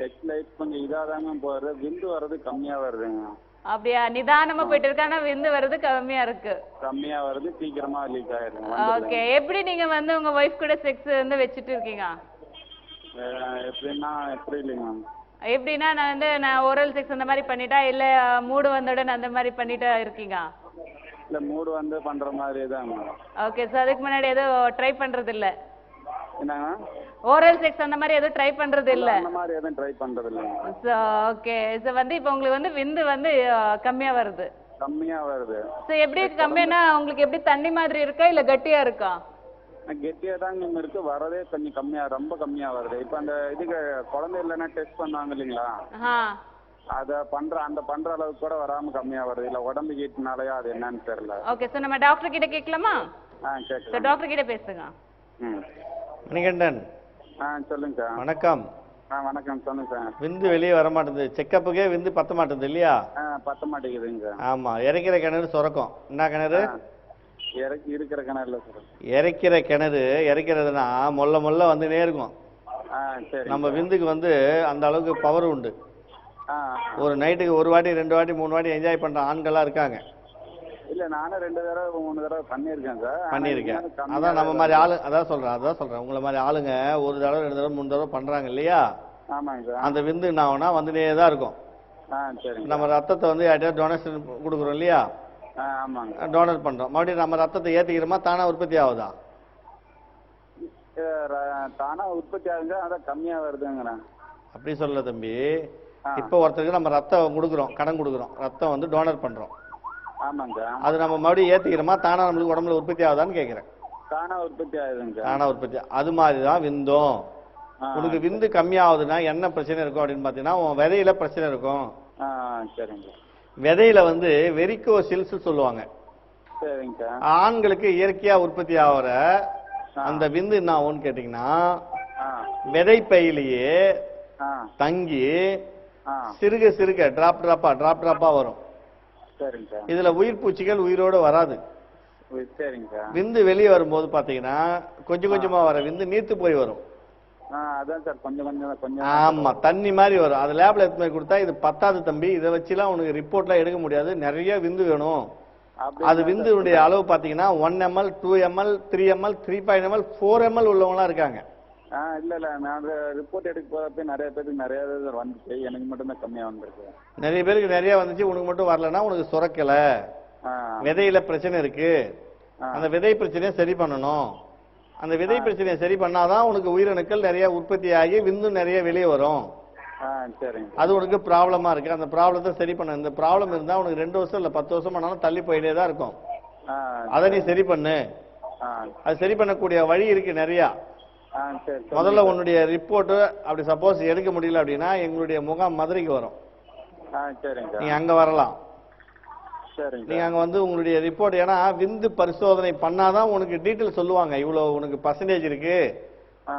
செக்ஸ் லைஃப் கொஞ்சம் இதாதாங்க போறது, விந்து வர்றது கம்மியா வருதுங்க. அப்படியா? நிதானமா போயிட்டு இருக்கு, ஆனா விந்து வர்றது கம்மியா இருக்கு. கம்மியா வருது, சீக்கிரமா லீக் ஆயிடுது. ஓகே எப்படி நீங்க வந்து உங்க வைஃப் கூட செக்ஸ் வந்து வச்சிட்டு இருக்கீங்க? எப்படி இல்லைங்க. எப்படின்னா நான் ஓரல் செக்ஸ் அந்த மாதிரி பண்ணிட்டா இல்ல மூடு வந்தவுடன் அந்த மாதிரி பண்ணிட்டா இருக்கீங்க? இல்ல மூடு வந்து பண்ற மாதிரி தான். ஓகே சோ அதுக்கு முன்னாடி எதுவும் ட்ரை பண்றது இல்ல? என்னங்க? ஓரல் செக்ஸ் அந்த மாதிரி எதுவும் ட்ரை பண்றது இல்ல? அந்த மாதிரி எதுவும் ட்ரை பண்றது இல்ல. சோ ஓகே சோ வந்து இப்போ உங்களுக்கு வந்து விந்து வந்து கம்மியா வருது. கம்மியா வருது. சோ எப்படி கம்மியானா உங்களுக்கு எப்படி தண்ணி மாதிரி இருக்கா இல்ல கட்டியா இருக்கா? கெட்டியா தாங்க இருக்கு, வரதே கொஞ்சம் கம்மியா, ரொம்ப கம்மியா வருது. இப்ப அந்த இதுக்கு குழந்தை இல்லைன்னா டெஸ்ட் பண்ணாங்க இல்லைங்களா, அத பண்ற அளவுக்கு கூட வராம கம்மியா வருது. இல்ல உடம்பு ஹீட்னாலயா அது என்னன்னு தெரியல. ஓகே சோ நம்ம டாக்டர் கிட்ட கேட்கலாமா? கேட்கலாம். சோ டாக்டர் கிட்ட பேசுங்க. மணிகண்டன் சொல்லுங்க சார். வணக்கம். வணக்கம் சொல்லுங்க சார். விந்து வெளியே வர மாட்டேங்குது, செக்கப்புக்கே விந்து பத்த மாட்டேங்குது இல்லையா? பத்த மாட்டேங்குதுங்க. ஆமா, இறைக்கிற கிணறு சுரக்கும். என்ன கிணறு? இருக்கிற கிணறுல சார். இறைக்கிற கிணறு இறைக்கிறதுனா மொல்ல வந்துனே இருக்கும். நம்ம விந்துக்கு வந்து அந்த அளவுக்கு பவர் உண்டு. ஒரு நைட்டுக்கு 1 வாட்டி 2 வாட்டி 3 வாட்டி என்ஜாய் பண்ற ஆண்கள்லாம் இருக்காங்க. இல்ல நானும் 2 தடவை 3 தடவை பண்ணிருக்கேன் சார். பண்ணிருக்கேன். அதான் நம்ம மாதிரி ஆளு, அதான் சொல்றேன் உங்களை மாதிரி ஆளுங்க 1 தடவை 2 தடவை 3 தடவை பண்றாங்க இல்லையா? ஆமாங்க சார். அந்த விந்து என்ன ஆகும்னா வந்துனே தான் இருக்கும். நம்ம ரத்தத்தை வந்து யார்கிட்டயாவது டொனேஷன் கொடுக்குறோம் இல்லையா? ஆமாங்க. டோனர் பண்றோம், மறுபடியும் நம்ம ரத்தத்தை ஏத்திக்கிறோமா, தானா உற்பத்தி ஆகுதா? தானா உற்பத்தி ஆகுங்க, அதான் கம்மியா வருதுங்கிறேன். அப்படி சொல்ல தம்பி. இப்போ ஒருத்தருக்கு நம்ம ரத்தம் கொடுக்குறோம், கடன் கொடுக்குறோம், ரத்தம் வந்து டோனர் பண்றோம். ஆமாங்க. அது நம்ம மறுபடியும் ஏத்திக்கிறோமா, தானா நம்மளுக்கு உடம்புல உற்பத்தி ஆகுதான்னு கேட்கிறேன். தானா உற்பத்தி ஆகுதுங்க. தானா உற்பத்தி. அது மாதிரிதான் விந்தும். உனக்கு விந்து கம்மியாகுதுன்னா என்ன பிரச்சனை இருக்கும் அப்படின்னு பாத்தீங்கன்னா உன் விதையில பிரச்சனை இருக்கும். சரிங்க. விதையில வந்து வெரிகோசில்ஸ் சொல்லுவாங்க. சரிங்க. ஆண்களுக்கு இயற்கையா உற்பத்தி ஆகிற அந்த விந்து என்ன ஆகும்னு கேட்டீங்கன்னா விதை பையிலேயே தங்கி சிறுக சிறுக டிராப்பா வரும். இதுல உயிர் பூச்சிகள் உயிரோட வராது. விந்து வெளியே வரும்போது பாத்தீங்கன்னா கொஞ்சம் கொஞ்சமா வர விந்து நீர்த்து போய் வரும். ஆமா, தண்ணி மாதிரி வரும். அது லேப்ல எடுத்து போய் கொடுத்தா இது பத்தாது தம்பி, இதை வச்சுலாம் உனக்கு ரிப்போர்ட்லாம் எடுக்க முடியாது, நிறைய விந்து வேணும். அது விந்துடைய அளவு பாத்தீங்கன்னா 1 ml 2 ml 3 ml 3.5 ml 4 ml உள்ளவங்களாம் இருக்காங்க. இல்ல நான் ரிப்போர்ட் எடுக்க போறப்ப நிறைய பேருக்கு நிறைய வந்துச்சு, எனக்கு மட்டும் தான் கம்மியா வந்திருக்கு. நிறைய பேருக்கு நிறைய வந்துச்சு, உனக்கு மட்டும் வரலன்னா உனக்கு சுரக்கல, விதையில பிரச்சனை இருக்கு. அந்த விதை பிரச்சனையை சரி பண்ணணும். அந்த விதை பிரச்சனையை சரி பண்ணாதான் உனக்கு உயிரணுக்கள் நிறைய உற்பத்தி ஆகி விந்து நிறைய வெளியே வரும். அது உனக்கு ப்ராப்ளமா இருக்கு. அந்த ப்ராப்ளத்தை சரி பண்ண. இந்த ப்ராப்ளம் இருந்தா உனக்கு 2 வருஷம் இல்ல 10 வருஷம் ஆனாலும் தள்ளி போயிட்டே தான் இருக்கும். அதை நீ சரி பண்ணு. அது சரி பண்ணக்கூடிய வழி இருக்கு நிறைய. முதல்ல உன்னுடைய ரிப்போர்ட் அப்படி சப்போஸ் எடுக்க முடியல அப்படின்னா எங்களுடைய முகாம் மதுரைக்கு வரும். நீங்க அங்க வரலாம். நீங்க அங்க வந்து உங்களுடைய ரிப்போர்ட், ஏன்னா விந்து பரிசோதனை பண்ணாதான் உனக்கு டீட்டெயில் சொல்லுவாங்க. இவ்வளவு உனக்கு பர்சன்டேஜ் இருக்கு,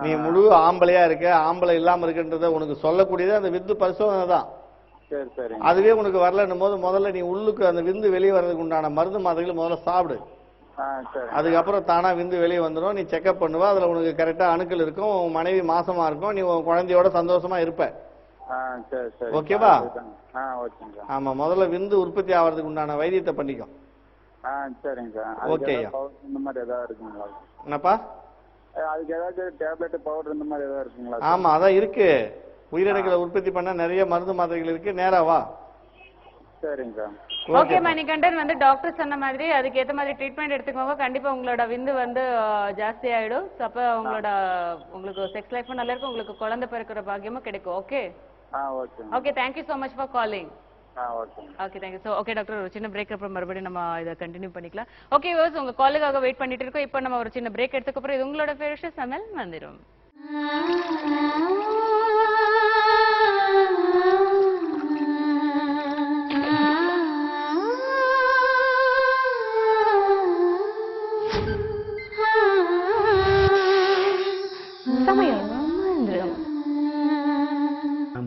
நீ முழு ஆம்பளையா இருக்க, ஆம்பளை இல்லாம இருக்குன்றத உனக்கு சொல்லக்கூடியது அந்த விந்து பரிசோதனை தான். அதுவே உனக்கு வரலன்னும் போது முதல்ல நீ உள்ளுக்கு அந்த விந்து வெளியே வர்றதுக்கு உண்டான மருந்து மாத்திரைகள் முதல்ல சாப்பிடு. அதுக்கப்புறம் தானா விந்து வெளியே வந்துடும். நீ செக்அப் பண்ணுவா, அதுல உனக்கு கரெக்டா அணுக்கள் இருக்கும், உன் மனைவி மாசமா இருக்கும், நீ உன் குழந்தையோட சந்தோஷமா இருப்ப. ஓகேவா? ஆமா, முதல்ல விந்து உற்பத்தி ஆகிறதுக்கு உண்டான வைத்தியத்தை பண்ணிக்கும். ஓகே. என்னப்பா? அதுக்கு ஏதாவது டேப்லெட் பவுடர் இந்த மாதிரி ஏதாவது இருக்குங்களா? ஆமா, அதான் இருக்கு. உயிரணுக்களை உற்பத்தி பண்ண நிறைய மருந்து மாத்திரைகள் இருக்கு. நேரா வா. சரிங்க. ஓகே மணிகண்டன் வந்து டாக்டர் சொன்ன மாதிரி அதுக்கு ஏத்த மாதிரி ட்ரீட்மெண்ட் எடுத்துக்கோங்க. கண்டிப்பா உங்களோட விந்து வந்து ஜாஸ்தி ஆயிடும். அப்ப உங்களுக்கு செக்ஸ் லைஃபும் நல்லா இருக்கும், உங்களுக்கு குழந்தை பிறக்கிற பாக்கியமும் கிடைக்கும். Okay okay, thank you so much for calling. Okay thank you. So okay doctor, ஒரு சின்ன பிரேக் அப்புறம் மறுபடியும் நம்ம இதை கண்டினியூ பண்ணிக்கலாம். ஓகே வியூவர்ஸ், உங்க காலுக்காக வெயிட் பண்ணிட்டு இருக்கோம். இப்போ நம்ம ஒரு சின்ன பிரேக் எடுத்துக்க அப்புறம் இது உங்களோட ஃபேவரட் ஷோ சமையல் மந்திரம்.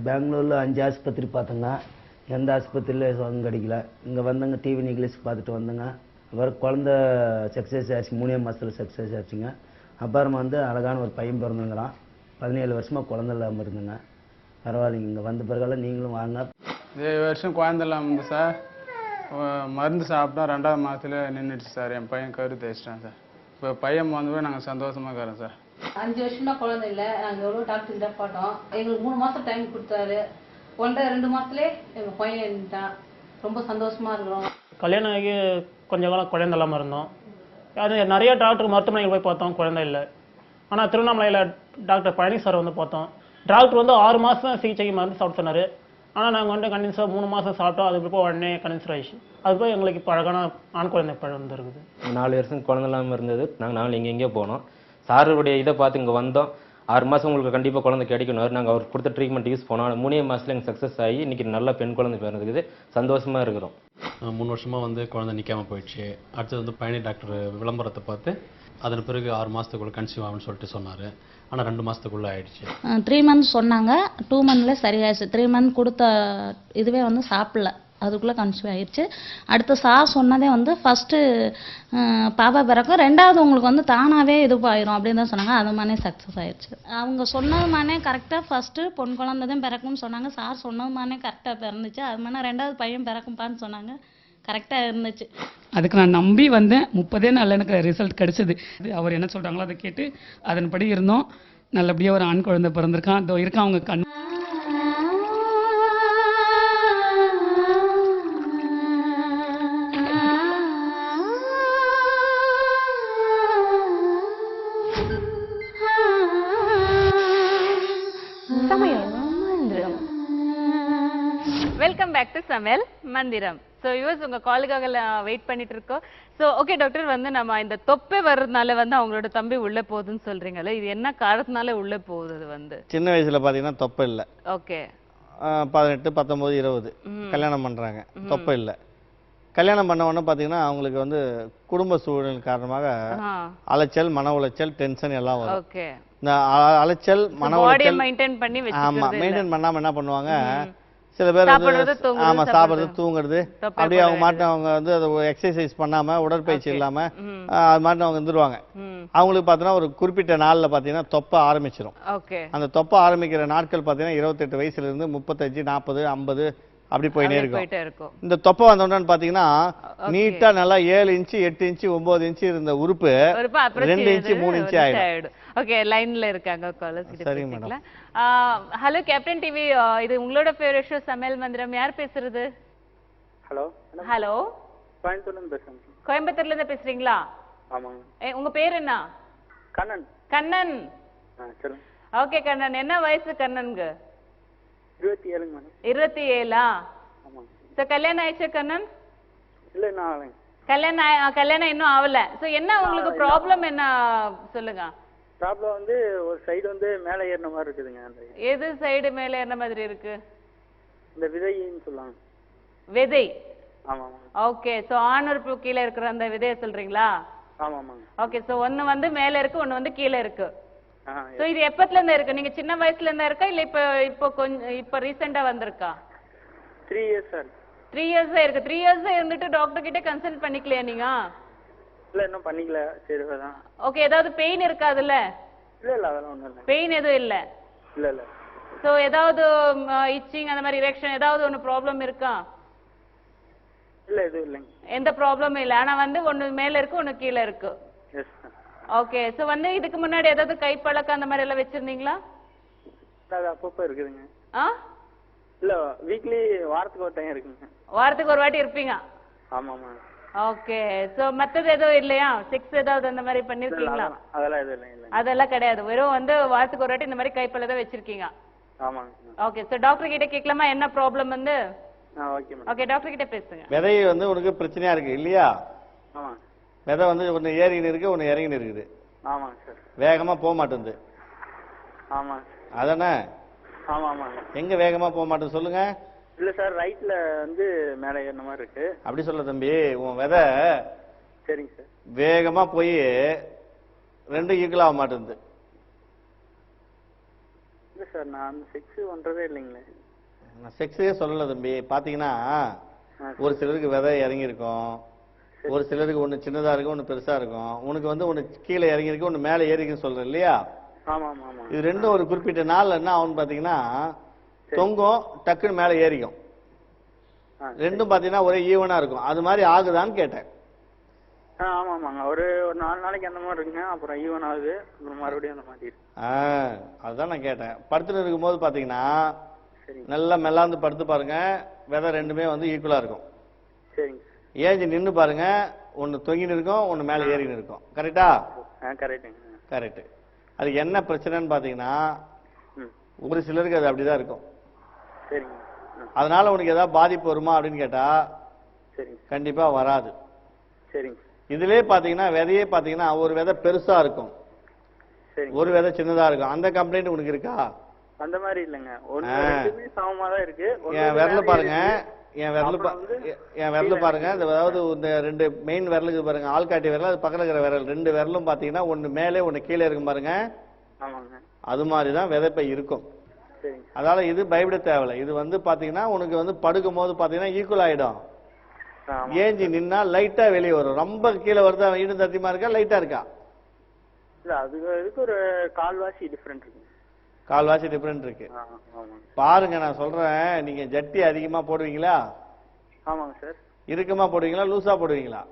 பெங்களூரில் 5 ஆஸ்பத்திரி பார்த்தோங்க, எந்த ஆஸ்பத்திரியில் சுகம் கிடைக்கல. இங்கே வந்தங்க, டிவி நிகழ்ச்சி பார்த்துட்டு வந்தங்க. அப்புறம் குழந்த சக்ஸஸ் ஆச்சு, 3 மாதத்தில் சக்ஸஸ் ஆச்சுங்க. அப்புறமா வந்து அழகான ஒரு பையன் பிறந்துங்கிறான். 17 வருஷமாக குழந்தை இல்லாமல் இருந்துங்க. பரவாயில்லைங்க, இங்கே வந்த பிறகால நீங்களும் வாங்க. 7 வருஷம் குழந்தை இல்லாமல் இருந்து சார். மருந்து சாப்பிட்டா 2ஆவது மாதத்தில் நின்றுடுச்சு சார். என் பையன் கரு தேய்ச்சிட்டான் சார். இப்போ பையன் வந்து நாங்கள் சந்தோஷமாக இருக்கிறோம் சார். 5 வருஷமா குழந்தை இல்லை. நாங்கள் எவ்வளோ டாக்டர் கிட்ட பார்த்தோம். எங்களுக்கு 3 மாதம் டைம் கொடுத்தாரு. 1.5-2 மாதத்துலேயே எங்கள் பையன் இருந்துட்டான். ரொம்ப சந்தோஷமா இருக்கிறோம். கல்யாணம் ஆகி கொஞ்ச காலம் குழந்தை இல்லாமல் இருந்தோம். அது நிறைய டாக்டர் மருத்துவமனைகள் போய் பார்த்தோம், குழந்தை இல்லை. ஆனால் திருவண்ணாமலையில் டாக்டர் பழனி சார் வந்து பார்த்தோம். டாக்டர் வந்து 6 மாதம் சிகிச்சைக்கு மருந்து சாப்பிட்டு சொன்னார். ஆனால் நாங்கள் வந்து கண்டினியூஸாக 3 மாதம் சாப்பிட்டோம். அதுக்கு இப்போ உடனே கன்சர் ஆயிடுச்சு. அதுக்கு எங்களுக்கு இப்போ அழகான ஆண் குழந்தை பழம் வந்துருக்குது. 4 வருஷம் குழந்தை இல்லாமல் இருந்தது. நாங்கள் எங்கெங்கேயோ போனோம். சாருடைய இதை பார்த்து இங்கே வந்தோம். 6 மாதம் உங்களுக்கு கண்டிப்பாக குழந்தை கிடைக்கணும். நாங்கள் அவர் கொடுத்த ட்ரீட்மெண்ட் யூஸ் பண்ணோம். 3 மாதத்தில் எங்களுக்கு சக்ஸஸ் ஆகி இன்றைக்கி நல்ல பெண் குழந்தை பிறந்துக்குது. சந்தோஷமாக இருக்கிறோம். 3 வருஷமாக வந்து குழந்தை நிற்காமல் போயிடுச்சு. அடுத்தது வந்து பழனி டாக்டர் விளம்பரத்தை பார்த்து அதன் பிறகு 6 மாதத்துக்குள்ள கன்சீவ் ஆகும்னு சொல்லிட்டு சொன்னார். ஆனால் 2 மாதத்துக்குள்ளே ஆயிடுச்சு. 3 மந்த்ஸ் சொன்னாங்க, 2 மந்த்ல சரியாயிடுச்சு. 3 மந்த் கொடுத்த இதுவே வந்து சாப்பிடல, அதுக்குள்ளே கன்சீவ் ஆயிடுச்சு. அடுத்து சார் சொன்னதே வந்து ஃபஸ்ட்டு பாப்பா பிறக்கும், 2வது உங்களுக்கு வந்து தானாகவே இதுவாயிரும் அப்படின்னு தான் சொன்னாங்க. அது மாதிரியே சக்ஸஸ் ஆயிடுச்சு. அவங்க சொன்னது மாதிரியே கரெக்டாக ஃபஸ்ட்டு பொன் குழந்தை தான் பிறக்கும்னு சொன்னாங்க. சார் சொன்னது மாதிரியே கரெக்டாக பிறந்துச்சு. அது மாதிரி 2வது பையன் பிறக்கும்ப்பான்னு சொன்னாங்க. கரெக்டாக இருந்துச்சு. அதுக்கு நான் நம்பி வந்தேன். 30 நாளில் எனக்கு ரிசல்ட் கிடைச்சது. அவர் என்ன சொல்கிறாங்களோ அதை கேட்டு அதன்படி இருந்தோம். நல்லபடியாக ஒரு ஆண் குழந்தை பிறந்திருக்கான். அதோ இருக்கான் அவங்க கண். வெல்கம் பேக் டு சமையல் மந்திரம். ஸோ யூஸ் உங்க காலுக்காக வெயிட் பண்ணிட்டு இருக்கோம். ஸோ ஓகே டாக்டர், வந்து நம்ம இந்த தொப்பை வர்றதுனால வந்து அவங்களோட தம்பி உள்ள போகுதுன்னு சொல்றீங்கல்ல, இது என்ன காரணத்தினால உள்ள போகுது? அது வந்து சின்ன வயசுல பாத்தீங்கன்னா தொப்பை இல்லை. ஓகே. 18, 19, 20 கல்யாணம் பண்றாங்க, தொப்பை இல்லை. கல்யாணம் பண்ண உடனே பாத்தீங்கன்னா அவங்களுக்கு வந்து குடும்ப சூழல் காரணமாக அலைச்சல், மன உளைச்சல், டென்ஷன் எல்லாம் வரும். ஓகே. இந்த அலைச்சல், மன உளைச்சல் மெயின்டைன் பண்ணாம என்ன பண்ணுவாங்க, சில பேர் சாப்பிடுறது, தூங்குறது, அப்படியே அவங்க மாட்டு அவங்க வந்து அதை எக்ஸசைஸ் பண்ணாம, உடற்பயிற்சி இல்லாம அது மாட்டு அவங்க இருந்துருவாங்க. அவங்களுக்கு பாத்தீங்கன்னா ஒரு குறிப்பிட்ட நாள்ல பாத்தீங்கன்னா தொப்பை ஆரம்பிச்சிடும். அந்த தொப்பை ஆரம்பிக்கிற நாட்கள் பாத்தீங்கன்னா 28 வயசுல இருந்து 35, 40, 50 அப்படி போயிட்டே இருக்கும். இந்த தொப்பை வந்தோன்னு பாத்தீங்கன்னா நீட்டா நல்லா 7 இன்ச்சு, 8 இன்ச்சு, 9 இன்ச்சு இருந்த உறுப்பு 2 இன்ச்சு, 3 இன்ச்சு ஆயிடும். ஓகே, லைன்ல இருக்காங்க காலர்ஸ் கிட்ட. சரி மேடம். ஹலோ கேப்டன் டிவி, இது உங்களோட ஃபேவரட் ஷோ சமையல் மந்திரம். யார் பேசுறது? ஹலோ ஹலோ, கோயம்புத்தூர்ல இருந்து பேசுறேன். கோயம்புத்தூர்ல இருந்து பேசுறீங்களா? ஆமாங்க. உங்க பேர் என்ன? கண்ணன். கண்ணன். சொல்லுங்க. ஓகே கண்ணன், என்ன வயசு கண்ணனுக்கு? 27 மேடம். 27ஆ? ஆமாங்க. சோ கல்யாணம் ஆயிடுச்சா கண்ணன்? இல்ல, இன்னும் ஆகலைங்க. கல்யாணம் இன்னும் ஆகல. சோ என்ன உங்களுக்கு ப்ராப்ளம் என்ன சொல்லுங்க? ப்ராப்ளம் வந்து ஒரு சைடு வந்து மேலே ஏறின மாதிரி இருக்குதுங்க. அந்த எது சைடு மேலே ஏறின மாதிரி இருக்கு? இந்த விதைன்னு சொல்லுவாங்க. விதை? ஆமா ஆமா. ஓகே, சோ ஆணுறுப்பு கீழே இருக்கிற அந்த விதையை சொல்றீங்களா? ஆமா ஆமாங்க. ஓகே, சோ ஒன்னு வந்து மேல இருக்கு, ஒன்னு வந்து கீழே இருக்கு. சோ இது எப்பத்துல இருந்து இருக்கு? நீங்க சின்ன வயசுல இருந்தா இருக்கா இல்ல இப்ப ரீசெண்டா வந்திருக்கா? 3 இயர்ஸ் சார். 3 இயர்ஸா இருக்கு. 3 இயர்ஸா இருந்துட்டு டாக்டர் கிட்ட கன்சல்ட் பண்ணிக்கலையா நீங்க? இல்ல, இன்னும் பண்ணிக்கல. சரி அதான். ஓகே, ஏதாவது பெயின் இருக்காதுல்ல? இல்ல இல்ல, அதெல்லாம் ஒண்ணும் இல்ல. பெயின் எதுவும் இல்ல? இல்ல இல்ல. சோ ஏதாவது இச்சிங் அந்த மாதிரி இரெக்ஷன் ஏதாவது ஒன்னு ப்ராப்ளம் இருக்கா? இல்ல, எதுவும் இல்லைங்க. எந்த ப்ராப்ளமும் இல்ல. ஆனா வந்து ஒன்னு மேல இருக்கு, ஒன்னு கீழே இருக்கு. எஸ். ஓகே, சோ வந்து இதுக்கு முன்னாடி ஏதாவது கை பழக்கம் அந்த மாதிரி எல்லாம் வச்சிருந்தீங்களா? அது அப்பப்போ இருக்குதுங்க. இல்ல வீக்லி வாரத்துக்கு ஒரு டைம் இருக்குங்க. வாரத்துக்கு ஒரு வாட்டி இருப்பீங்க? ஆமாமா. ஓகே. சோ மத்தது எதுவும் இல்லையா? செக்ஸ் ஏதாவது அந்த மாதிரி பண்ணிருக்கீங்களா? அதெல்லாம் எதுவும் இல்ல. அதெல்லாம் கிடையாது. வெறும் வந்து வாரத்துக்கு ஒரு வாட்டி இந்த மாதிரி கைப்பல்ல தான் வச்சிருக்கீங்க. ஆமாங்க. ஓகே. சோ டாக்டர் கிட்ட கேட்கலாமா என்ன ப்ராப்ளம் வந்து? Okay madam. ஓகே டாக்டர் கிட்ட பேசுங்க. விதை வந்து உனக்கு பிரச்சனையா இருக்கு இல்லையா? ஆமா. விதை வந்து ஒன்று ஏறின்னு இருக்கு, ஒன்று இறங்கின்னு இருக்குது. ஆமாங்க சார். வேகமா போக மாட்டேங்குது. ஆமா. அதானே? ஆமா ஆமா. எங்க வேகமா போக மாட்டேங்குது சொல்லுங்க. இல்ல சார், ரைட்ல வந்து மேலே ஏறின மாதிரி இருக்கு. அப்படி சொல்ல தம்பி, உன் விதை சரிங்க சார். வேகமா போய் ரெண்டும் ஈக்குவல் ஆக மாட்டேங்குது. இல்ல சார், நான் செக்ஸ் பண்றதே இல்லைங்களே. நான் செக்ஸே சொல்லல தம்பி. பாத்தீங்கன்னா ஒரு சிலருக்கு விதை இறங்கி இருக்கும், ஒரு சிலருக்கு ஒன்று சின்னதா இருக்கும், ஒன்று பெருசா இருக்கும். உனக்கு வந்து ஒன்று கீழே இறங்கி இருக்கு, ஒன்று மேலே ஏறி இருக்குன்னு சொல்ற இல்லையா? ஆமா ஆமா ஆமா. இது ரெண்டும் ஒரு குறிப்பிட்ட நாள்ல என்ன ஆகும்னு பாத்தீங்கன்னா தொங்கும், டக்குன்னு மேலே ஏறிக்கும். ரெண்டும் பாத்தீங்கன்னா ஒரே ஈவனா இருக்கும். அது மாதிரி ஆகுதான்னு கேட்டேன். ஆமா ஆமாங்க. ஒரு 4 நாளைக்கு அந்த மாதிரி இருக்குங்க, அப்புறம் ஈவன் ஆகுது, அப்புறம் மறுபடியும் அந்த மாதிரி இருக்கு. அதுதான் நான் கேட்டேன். படுத்துட்டு இருக்கும்போது பாத்தீங்கன்னா நல்லா மெல்லாந்து படுத்து பாருங்க, விதை ரெண்டுமே வந்து ஈக்குவலா இருக்கும். சரிங்க. ஏஞ்சி நின்று பாருங்க, ஒன்று தொங்கின்னு இருக்கும், ஒன்று மேலே ஏறின்னு இருக்கும். கரெக்டா? கரெக்டுங்க. கரெக்ட். அதுக்கு என்ன பிரச்சனைன்னு பாத்தீங்கன்னா ஒரு சிலருக்கு அது அப்படிதான் இருக்கும். சரிங்க. அதனால உனக்கு ஏதாவது பாதிப்பு வருமா அப்படின்னு கேட்டா சரிங்க. கண்டிப்பா வராது. சரிங்க. இதுலயே பாத்தீங்கன்னா விதையே பாத்தீங்கன்னா ஒரு விதை பெருசா இருக்கும், ஒரு விதை சின்னதா இருக்கும். அந்த கம்ப்ளைண்ட் உனக்கு இருக்கா? அந்த மாதிரி இல்லைங்க. ரெண்டுமே சமமா தான் இருக்கு. என் விரல பாருங்க, என் விரல பாருங்க. அதாவது இந்த ரெண்டு மெயின் விரலுக்கு பாருங்க, ஆள்காட்டி விரல், அது பக்கத்துல இருக்கிற விரல், ரெண்டு விரலும் பாத்தீங்கன்னா ஒன்னு மேலே ஒன்னு கீழே இருக்கும் பாருங்க. ஆமாங்க. அது மாதிரிதான் விதைப்பை இருக்கும். அதனால இது பயப்பட தேவையில்லை. இது வந்து பாத்தீங்கன்னா உனக்கு வந்து படுக்கும் போது பாத்தீங்கன்னா ஈக்குவல் ஆயிடும். ஏஞ்சி நின்னா லைட்டா வெளியே வரும். ரொம்ப கீழே வருதா, ஈடு தத்தியமா இருக்கா, லைட்டா இருக்கா? இல்ல, அதுக்கு ஒரு கால்வாசி டிஃபரெண்ட் இருக்கு. கால்வாசி டிஃபரெண்ட் இருக்கு. பாருங்க, நான் சொல்றேன். நீங்க ஜட்டி அதிகமா போடுவீங்களா? ஆமாங்க சார். இறுக்கமா போடுவீங்களா, லூசா போடுவீங்களா?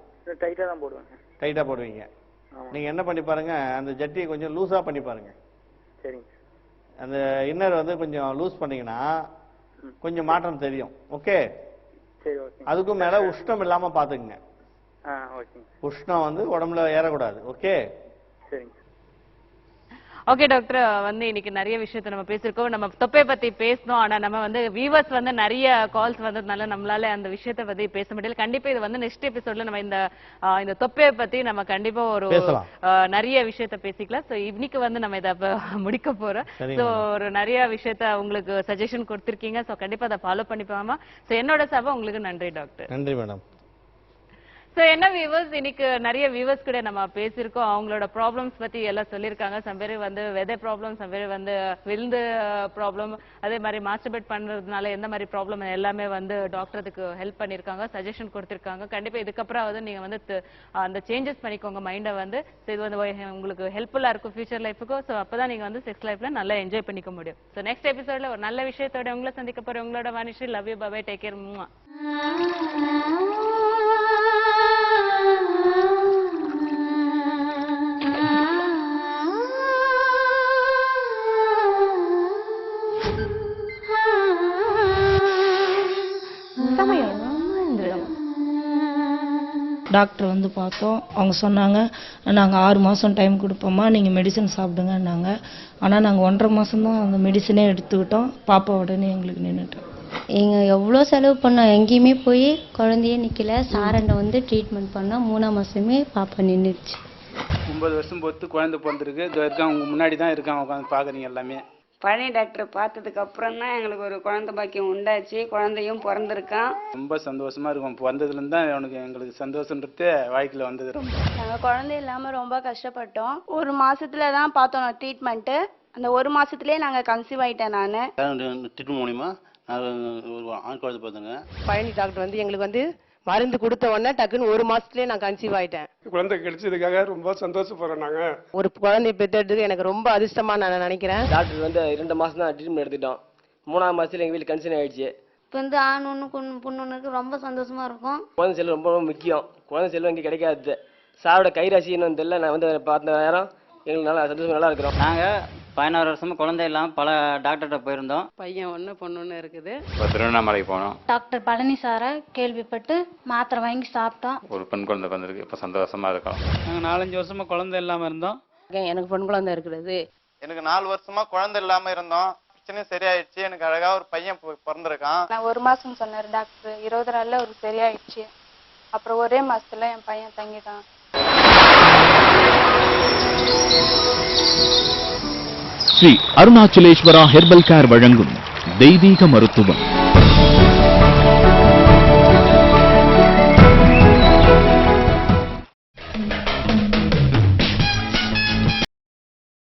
டைட்டா தான் போடுவேன். டைட்டா போடுவீங்க. நீங்க என்ன பண்ணி பாருங்க, அந்த ஜட்டியை கொஞ்சம் லூசா பண்ணி பாருங்க. சரிங்க. அந்த இன்னர் வந்து கொஞ்சம் லூஸ் பண்ணீங்கன்னா கொஞ்சம் மாற்றம் தெரியும். ஓகே. சரி, ஓகே. அதுக்கும் மேல உஷ்ணம் இல்லாம பாத்துக்குங்க. ஓகே. உஷ்ணம் வந்து உடம்புல ஏறக்கூடாது. ஓகே. சரிங்க. ஓகே டாக்டர், வந்து இன்னைக்கு நிறைய விஷயத்தை நம்ம பேசியிருக்கோம். நம்ம தொப்பை பத்தி பேசணும். ஆனா நம்ம வந்து வியூவர்ஸ் வந்து நிறைய கால்ஸ் வந்ததுனால நம்மளால அந்த விஷயத்தை பத்தி பேச முடியல. கண்டிப்பா இது வந்து நெக்ஸ்ட் எபிசோட்ல நம்ம இந்த தொப்பையை பத்தி நம்ம கண்டிப்பா ஒரு நிறைய விஷயத்த பேசிக்கலாம். சோ இன்னைக்கு வந்து நம்ம இதை முடிக்க போறோம். சோ ஒரு நிறைய விஷயத்த உங்களுக்கு சஜஷன் கொடுத்திருக்கீங்க. சோ கண்டிப்பா அதை ஃபாலோ பண்ணிப்பாமா. சோ என்னோட சார்பா உங்களுக்கு நன்றி டாக்டர். நன்றி மேடம். சோ என்ன வியூவர்ஸ், இன்னைக்கு நிறைய வியூவர்ஸ் கூட நம்ம பேசியிருக்கோம். அவங்களோட ப்ராப்ளம்ஸ் பத்தி எல்லாம் சொல்லியிருக்காங்க. சம் பேர் வந்து வெதர் ப்ராப்ளம், சம் பேர் வந்து விழுந்து ப்ராப்ளம், அதே மாதிரி மாஸ்டர்பேட் பண்றதுனால எந்த மாதிரி ப்ராப்ளம் எல்லாமே வந்து டாக்டருக்கு ஹெல்ப் பண்ணியிருக்காங்க, சஜஷன் கொடுத்திருக்காங்க. கண்டிப்பா இதுக்கப்புறம் வந்து நீங்க வந்து அந்த சேஞ்சஸ் பண்ணிக்கோங்க மைண்டை வந்து. இது வந்து உங்களுக்கு ஹெல்ப்ஃபுல்லா இருக்கும் ஃபியூச்சர் லைஃபுக்கும். ஸோ அப்பதான் நீங்க வந்து செக்ஸ் லைஃப்ல நல்லா என்ஜாய் பண்ணிக்க முடியும். ஸோ நெக்ஸ்ட் எபிசோட்ல ஒரு நல்ல விஷயத்தோட உங்களை சந்திக்க போறேன். உங்களோட Vanishree. Love you, bye, take care. Doctor வந்து பார்த்தோம். அவங்க சொன்னாங்க, நாங்கள் 6 மாதம் டைம் கொடுப்போம்மா, நீங்கள் மெடிசன் சாப்பிடுங்கன்னாங்க. ஆனால் நாங்கள் 1.5 மாதம் தான் அந்த மெடிசனே எடுத்துக்கிட்டோம். பாப்பா உடனே எங்களுக்கு நின்றுட்டோம். எங்கள் எவ்வளோ செலவு பண்ணோம், எங்கேயுமே போய் குழந்தையே நிற்கல. சாரண்டை வந்து ட்ரீட்மெண்ட் பண்ணோம். 3ஆம் மாதமே பாப்பா நின்றுச்சு. 9 வருஷம் பொறுத்து குழந்தை பிறந்திருக்கு. இது இருக்கான், உங்கள் முன்னாடி தான் இருக்கான், உட்காந்து பார்க்குறீங்க எல்லாமே. பழைய டாக்டரை பார்த்ததுக்கு அப்புறம் தான் எங்களுக்கு ஒரு குழந்தை பாக்கியம் உண்டாச்சு. குழந்தையும் பிறந்திருக்கான். ரொம்ப சந்தோஷமா இருக்கும். பிறந்ததுலேருந்து தான் எங்களுக்கு சந்தோஷன்றது வாழ்க்கையில் வந்தது. ரொம்ப நாங்கள் குழந்தை இல்லாமல் ரொம்ப கஷ்டப்பட்டோம். 1 மாசத்துல தான் பார்த்தோம் ட்ரீட்மெண்ட்டு. அந்த 1 மாசத்துலேயே நாங்கள் கன்சீவ் ஆகிட்டேன். நான் ட்ரீட்மெண்ட் மூலிமா ஒரு ஆண் குழந்தை பார்த்தேங்க. பழனி டாக்டர் வந்து எங்களுக்கு வந்து மருந்து கொடுத்த உடனே டக்குன்னு 1 மாசத்துலயே நான் கன்சீவ் ஆயிட்டேன். குழந்தை கிடைச்சதுக்காக ரொம்ப சந்தோஷப்படுறோம். நாங்க ஒரு குழந்தை பெற்றெடுத்து எனக்கு ரொம்ப அதிர்ஷ்டமா நான் நினைக்கிறேன். டாக்டர் வந்து 2 மாசம் தான் ட்ரீட்மெண்ட் எடுத்துட்டோம். 3ஆம் மாசத்துல எங்க வீட்டுல கன்சீவ் ஆயிடுச்சு. இப்போ வந்து ஆண் ஒன்று பொண்ணு ஒன்றுக்கு ரொம்ப சந்தோஷமா இருக்கும். குழந்தை செல்வம் ரொம்ப ரொம்ப முக்கியம். குழந்தை செல்வம் இங்கே கிடைக்காது. சாரோட கைராசி இன்னும் தெரியல. நான் வந்து பார்த்த நேரம் எங்களுக்கு நல்லா சந்தோஷம் நல்லா இருக்கிறோம். நாங்கள் 16 வருஷமா குழந்தை இல்லாமல் பல டாக்டர்கிட்ட போயிருந்தோம். பையன் ஒன்று பொண்ணு ஒன்று இருக்குது. இப்போ திருவண்ணாமலைக்கு போனோம். டாக்டர் பழனி சாரை கேள்விப்பட்டு மாத்திரை வாங்கி சாப்பிட்டோம். ஒரு பெண் குழந்தை வந்திருக்கு. இப்போ சந்தோஷமா இருக்கோம். நாங்கள் 4-5 வருஷமா குழந்தை இல்லாமல் இருந்தோம். எனக்கு பெண் குழந்தை இருக்கிறது. எனக்கு 4 வருஷமா குழந்தை இல்லாமல் இருந்தோம். பிரச்சனையும் சரியாயிடுச்சு. எனக்கு அழகா ஒரு பையன் பிறந்திருக்கான். நான் 1 மாசம் சொன்னார் டாக்டர். 20 நாள்ல ஒரு சரியாயிடுச்சு. அப்புறம் ஒரே மாசத்துல என் பையன் தங்கிட்டான். ஸ்ரீ அருணாச்சலேஸ்வரா ஹெர்பல் கேர் வழங்கும் தெய்வீக மருத்துவம்.